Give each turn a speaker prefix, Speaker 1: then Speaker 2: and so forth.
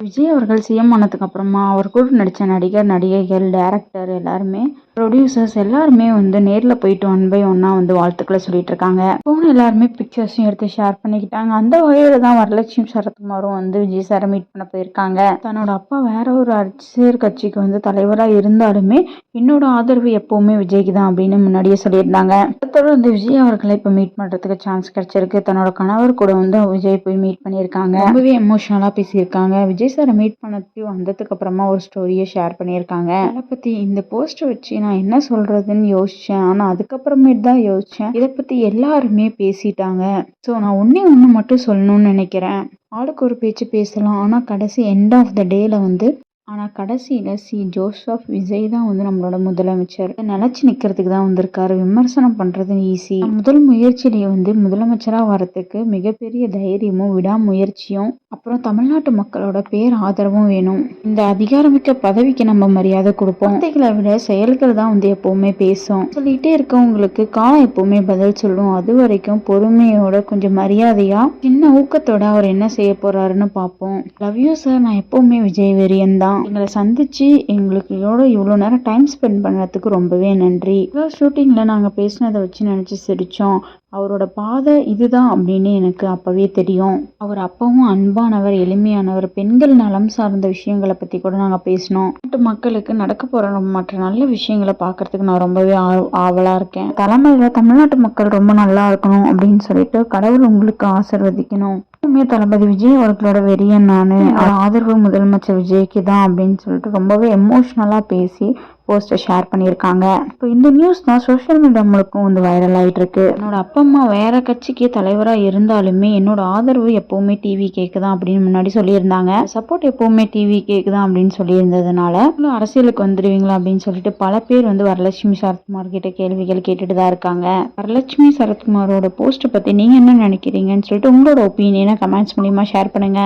Speaker 1: விஜய் அவர்கள் சிஎம் ஆனதுக்கு அப்புறமா அவர் கூட நடித்த நடிகர், நடிகைகள், டைரக்டர் எல்லாருமே, ப்ரொடியூசர்ஸ் எல்லாருமே வந்து நேரில் போயிட்டு ஒன் பை ஒன்னா வந்து வாழ்த்துக்களை சொல்லிட்டு இருக்காங்க. போன எல்லாருமே பிக்சர்ஸையும் எடுத்து ஷேர் பண்ணிக்கிட்டாங்க. அந்த வகையில தான் வரலட்சுமி சரத்குமாரும் வந்து விஜய் சாரை மீட் பண்ண போயிருக்காங்க. தன்னோட அப்பா வேற ஒரு அரசியல் கட்சிக்கு வந்து தலைவராக இருந்தாலுமே என்னோட ஆதரவு எப்பவுமே விஜய்க்கு தான் அப்படின்னு முன்னாடியே சொல்லியிருந்தாங்க. தொடர்ந்து விஜய் அவர்களை இப்போ மீட் பண்றதுக்கு சான்ஸ் கிடைச்சிருக்கு. தன்னோட கணவர் கூட வந்து விஜய் போய் மீட் பண்ணியிருக்காங்க. ரொம்பவே எமோஷனலா பேசியிருக்காங்க. விஜய் சாரை மீட் பண்ணதுக்கு வந்ததுக்கு அப்புறமா ஒரு ஸ்டோரியை ஷேர் பண்ணியிருக்காங்க. அதை பத்தி இந்த போஸ்டர் வச்சு நான் என்ன சொல்றதுன்னு யோசிச்சேன். ஆனா அதுக்கப்புறமேட்டு தான் யோசிச்சேன், இதை பத்தி எல்லாருமே பேசிட்டாங்க. ஸோ நான் ஒண்ணு மட்டும் சொல்லணும்னு நினைக்கிறேன். ஆளுக்கு ஒரு பேச்சு பேசலாம். ஆனால் கடைசியில் ஜோசப் விஜய் தான் வந்து நம்மளோட முதலமைச்சர். நிலச்சி நிற்கிறதுக்கு தான் வந்திருக்காரு. விமர்சனம் பண்ணுறது ஈஸி. முதல் முயற்சியிலேயே வந்து முதலமைச்சராக வரத்துக்கு மிகப்பெரிய தைரியமும் விடாமுயற்சியும் அப்புறம் தமிழ்நாட்டு மக்களோட பேர் ஆதரவும் வேணும். இந்த அதிகாரமிக்க பதவிக்கு நம்ம மரியாதை கொடுப்போம். வார்த்தைகளை விட செயல்கள் தான் வந்து எப்பவுமே பேசும். சொல்லிட்டே இருக்கவங்களுக்கு காலம் எப்பவுமே பதில் சொல்லும். அது வரைக்கும் பொறுமையோட கொஞ்சம் மரியாதையா சின்ன ஊக்கத்தோட அவர் என்ன செய்ய போறாருன்னு பார்ப்போம். Love you sir. நான் எப்பவுமே விஜய் வெறியன் தான். எங்களை சந்திச்சு எங்களுக்கு இவ்வளோ நேரம் டைம் ஸ்பெண்ட் பண்ணுறதுக்கு ரொம்பவே நன்றி. ஷூட்டிங்கில் நாங்கள் பேசினதை வச்சு நினச்சி சிரித்தோம். அவரோட பாதை இதுதான் அப்படின்னு எனக்கு அப்பவே தெரியும். அவர் அப்பவும் அன்பானவர், எளிமையானவர். பெண்கள் நலம் சார்ந்த விஷயங்களை பற்றி கூட நாங்கள் பேசினோம். நாட்டு மக்களுக்கு நடக்க போகிற மற்ற நல்ல விஷயங்களை பார்க்கறதுக்கு நான் ரொம்பவே ஆவலாக இருக்கேன். தலைமையில் தமிழ்நாட்டு மக்கள் ரொம்ப நல்லா இருக்கணும் அப்படின்னு சொல்லிட்டு கடவுள் உங்களுக்கு ஆசீர்வதிக்கணும். தளபதி விஜய் அவர்களோட வெறியன் நானு. ஆதரவு முதலமைச்சர் விஜய்க்கு தான் அப்படின்னு சொல்லிட்டு ரொம்பவே எமோஷ்னலா பேசி போஸ்டர் ஷேர் பண்ணியிருக்காங்க. இப்போ இந்த நியூஸ் தான் சோஷியல் மீடியா முழுக்கும் வந்து வைரல் ஆகிட்டு இருக்கு. என்னோட அப்பா அம்மா வேற கட்சிக்கு தலைவராக இருந்தாலுமே என்னோட ஆதரவு எப்பவுமே டிவி கேக்கு தான் அப்படின்னு முன்னாடி சொல்லியிருந்தாங்க. சப்போர்ட் எப்பவுமே டிவி கேக்கு தான் அப்படின்னு சொல்லியிருந்ததுனால அரசியலுக்கு வந்துடுவீங்களா அப்படின்னு சொல்லிட்டு பல பேர் வந்து வரலட்சுமி சரத்குமார் கிட்ட கேள்விகள் கேட்டுட்டு தான் இருக்காங்க. வரலட்சுமி சரத்குமாரோட போஸ்ட் பத்தி நீங்க என்ன நினைக்கிறீங்கன்னு சொல்லிட்டு உங்களோட ஒப்பீனியனை கமெண்ட்ஸ் மூலியமா ஷேர் பண்ணுங்க.